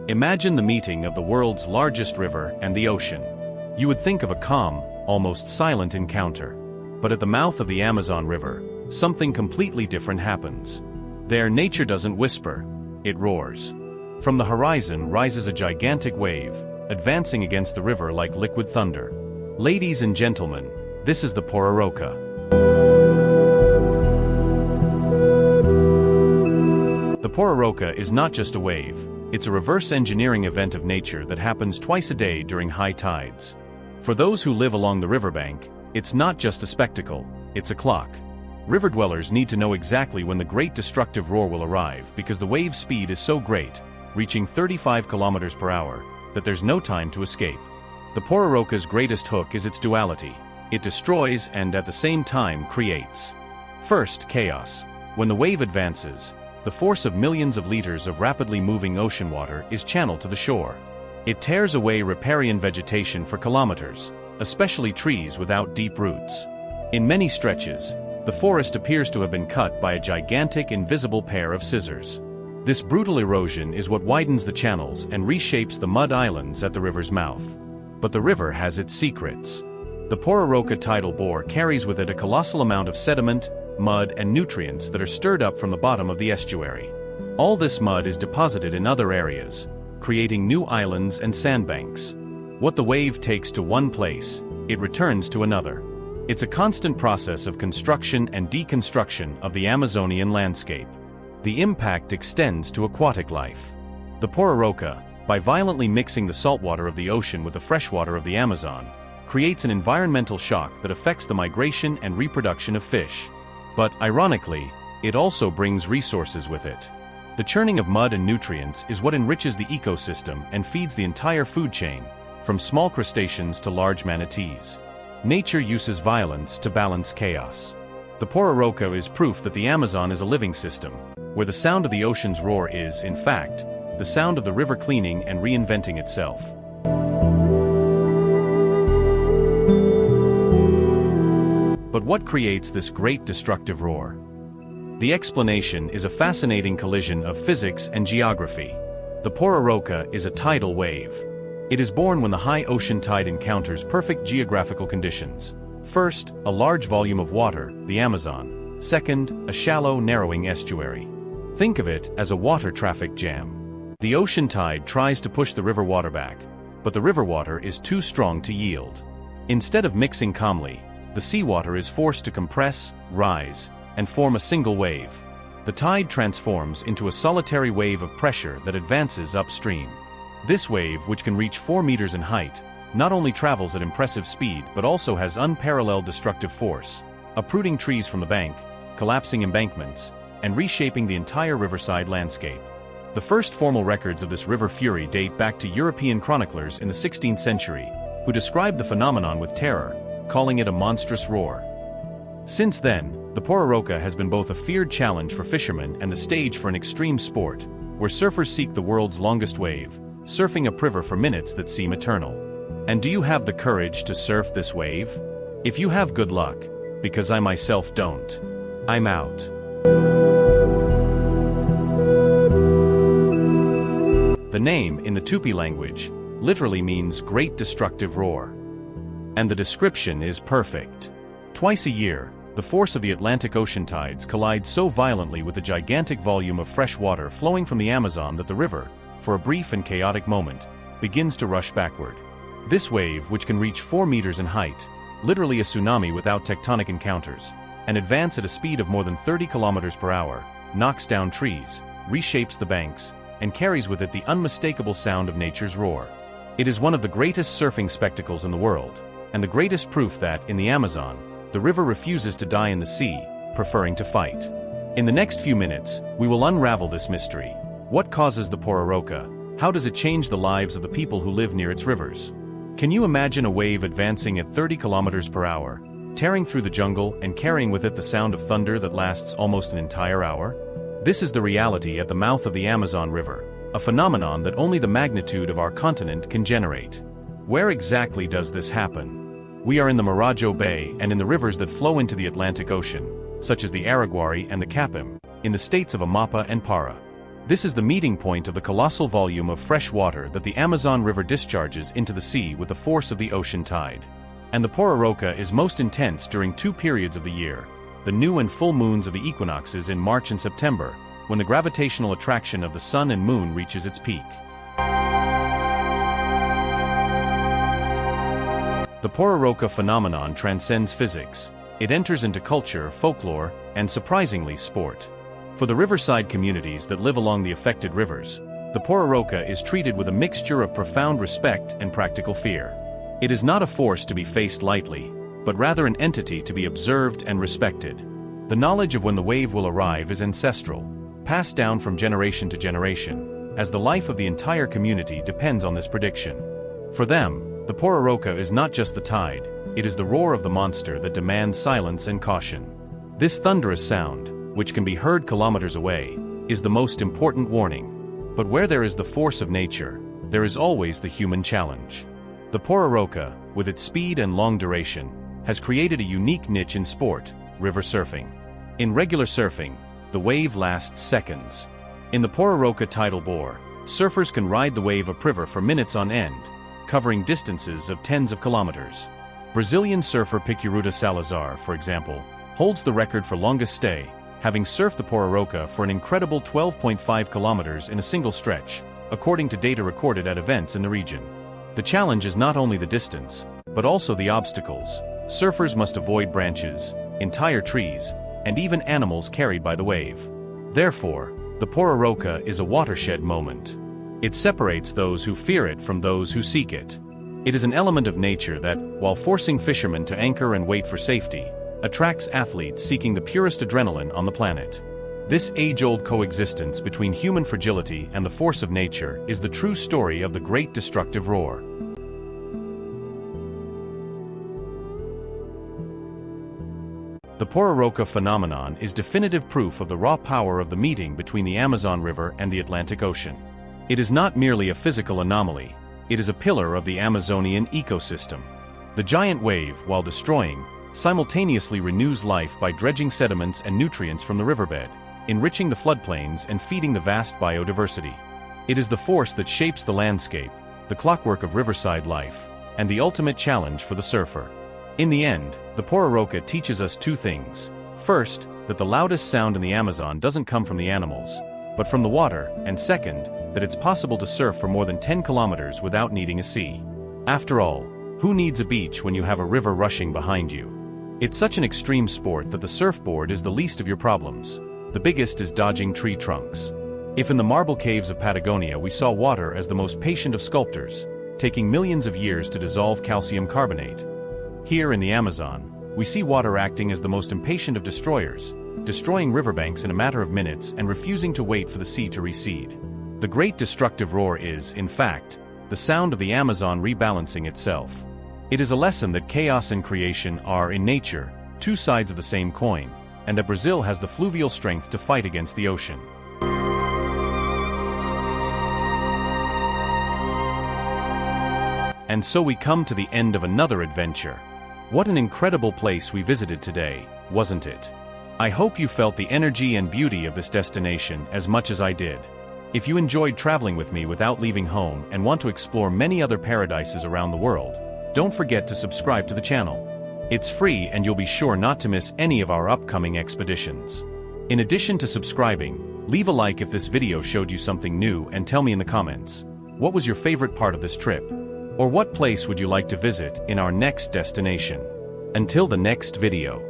Imagine the meeting of the world's largest river and the ocean. You would think of a calm, almost silent encounter. But at the mouth of the Amazon River, something completely different happens. There, nature doesn't whisper, it roars. From the horizon rises a gigantic wave, advancing against the river like liquid thunder. Ladies and gentlemen, this is the Pororoca. The Pororoca is not just a wave, it's a reverse engineering event of nature that happens twice a day during high tides. For those who live along the riverbank, it's not just a spectacle, it's a clock. River dwellers need to know exactly when the great destructive roar will arrive because the wave speed is so great, reaching 35 kilometers per hour, that there's no time to escape. The Pororoca's greatest hook is its duality. It destroys and at the same time creates. First, chaos. When the wave advances, the force of millions of liters of rapidly moving ocean water is channeled to the shore. It tears away riparian vegetation for kilometers, especially trees without deep roots. In many stretches, the forest appears to have been cut by a gigantic invisible pair of scissors. This brutal erosion is what widens the channels and reshapes the mud islands at the river's mouth. But the river has its secrets. The Pororoca tidal bore carries with it a colossal amount of sediment, mud, and nutrients that are stirred up from the bottom of the estuary. All this mud is deposited in other areas, creating new islands and sandbanks. What the wave takes to one place, it returns to another. It's a constant process of construction and deconstruction of the Amazonian landscape. The impact extends to aquatic life. The Pororoca, by violently mixing the saltwater of the ocean with the freshwater of the Amazon, creates an environmental shock that affects the migration and reproduction of fish. But, ironically, it also brings resources with it. The churning of mud and nutrients is what enriches the ecosystem and feeds the entire food chain, from small crustaceans to large manatees. Nature uses violence to balance chaos. The Pororoca is proof that the Amazon is a living system, where the sound of the ocean's roar is, in fact, the sound of the river cleaning and reinventing itself. But what creates this great destructive roar? The explanation is a fascinating collision of physics and geography. The Pororoca is a tidal wave. It is born when the high ocean tide encounters perfect geographical conditions. First, a large volume of water, the Amazon. Second, a shallow, narrowing estuary. Think of it as a water traffic jam. The ocean tide tries to push the river water back, but the river water is too strong to yield. Instead of mixing calmly, the seawater is forced to compress, rise, and form a single wave. The tide transforms into a solitary wave of pressure that advances upstream. This wave, which can reach 4 meters in height, not only travels at impressive speed but also has unparalleled destructive force, uprooting trees from the bank, collapsing embankments, and reshaping the entire riverside landscape. The first formal records of this river fury date back to European chroniclers in the 16th century, who described the phenomenon with terror, calling it a monstrous roar. Since then, the Pororoca has been both a feared challenge for fishermen and the stage for an extreme sport, where surfers seek the world's longest wave, surfing a river for minutes that seem eternal. And do you have the courage to surf this wave? If you have, good luck, because I myself don't. I'm out. The name, in the Tupi language, literally means Great Destructive Roar. And the description is perfect. Twice a year, the force of the Atlantic Ocean tides collides so violently with the gigantic volume of fresh water flowing from the Amazon that the river, for a brief and chaotic moment, begins to rush backward. This wave, which can reach 4 meters in height, literally a tsunami without tectonic encounters, and advance at a speed of more than 30 kilometers per hour, knocks down trees, reshapes the banks, and carries with it the unmistakable sound of nature's roar. It is one of the greatest surfing spectacles in the world, and the greatest proof that, in the Amazon, the river refuses to die in the sea, preferring to fight. In the next few minutes, we will unravel this mystery. What causes the Pororoca? How does it change the lives of the people who live near its rivers? Can you imagine a wave advancing at 30 kilometers per hour, tearing through the jungle and carrying with it the sound of thunder that lasts almost an entire hour? This is the reality at the mouth of the Amazon River, a phenomenon that only the magnitude of our continent can generate. Where exactly does this happen? We are in the Marajo Bay and in the rivers that flow into the Atlantic Ocean, such as the Araguari and the Capim, in the states of Amapá and Para. This is the meeting point of the colossal volume of fresh water that the Amazon River discharges into the sea with the force of the ocean tide. And the Pororoca is most intense during two periods of the year, the new and full moons of the equinoxes in March and September, when the gravitational attraction of the sun and moon reaches its peak. The Pororoca phenomenon transcends physics. It enters into culture, folklore, and surprisingly, sport. For the riverside communities that live along the affected rivers, the Pororoca is treated with a mixture of profound respect and practical fear. It is not a force to be faced lightly, but rather an entity to be observed and respected. The knowledge of when the wave will arrive is ancestral, passed down from generation to generation, as the life of the entire community depends on this prediction. For them, the Pororoca is not just the tide, it is the roar of the monster that demands silence and caution. This thunderous sound, which can be heard kilometers away, is the most important warning. But where there is the force of nature, there is always the human challenge. The Pororoca, with its speed and long duration, has created a unique niche in sport, river surfing. In regular surfing, the wave lasts seconds. In the Pororoca tidal bore, surfers can ride the wave upriver for minutes on end, covering distances of tens of kilometers. Brazilian surfer Piqueruda Salazar, for example, holds the record for longest stay, having surfed the Pororoca for an incredible 12.5 kilometers in a single stretch, according to data recorded at events in the region. The challenge is not only the distance, but also the obstacles. Surfers must avoid branches, entire trees, and even animals carried by the wave. Therefore, the Pororoca is a watershed moment. It separates those who fear it from those who seek it. It is an element of nature that, while forcing fishermen to anchor and wait for safety, attracts athletes seeking the purest adrenaline on the planet. This age-old coexistence between human fragility and the force of nature is the true story of the great destructive roar. The Pororoca phenomenon is definitive proof of the raw power of the meeting between the Amazon River and the Atlantic Ocean. It is not merely a physical anomaly, it is a pillar of the Amazonian ecosystem. The giant wave, while destroying, simultaneously renews life by dredging sediments and nutrients from the riverbed, enriching the floodplains and feeding the vast biodiversity. It is the force that shapes the landscape, the clockwork of riverside life, and the ultimate challenge for the surfer. In the end, the Pororoca teaches us two things. First, that the loudest sound in the Amazon doesn't come from the animals, but from the water, and second, that it's possible to surf for more than 10 kilometers without needing a sea. After all, who needs a beach when you have a river rushing behind you? It's such an extreme sport that the surfboard is the least of your problems. The biggest is dodging tree trunks. If in the marble caves of Patagonia we saw water as the most patient of sculptors, taking millions of years to dissolve calcium carbonate, here in the Amazon, we see water acting as the most impatient of destroyers, destroying riverbanks in a matter of minutes and refusing to wait for the sea to recede. The great destructive roar is, in fact, the sound of the Amazon rebalancing itself. It is a lesson that chaos and creation are, in nature, two sides of the same coin, and that Brazil has the fluvial strength to fight against the ocean. And so we come to the end of another adventure. What an incredible place we visited today, wasn't it? I hope you felt the energy and beauty of this destination as much as I did. If you enjoyed traveling with me without leaving home and want to explore many other paradises around the world, don't forget to subscribe to the channel. It's free and you'll be sure not to miss any of our upcoming expeditions. In addition to subscribing, leave a like if this video showed you something new and tell me in the comments, what was your favorite part of this trip? Or what place would you like to visit in our next destination? Until the next video.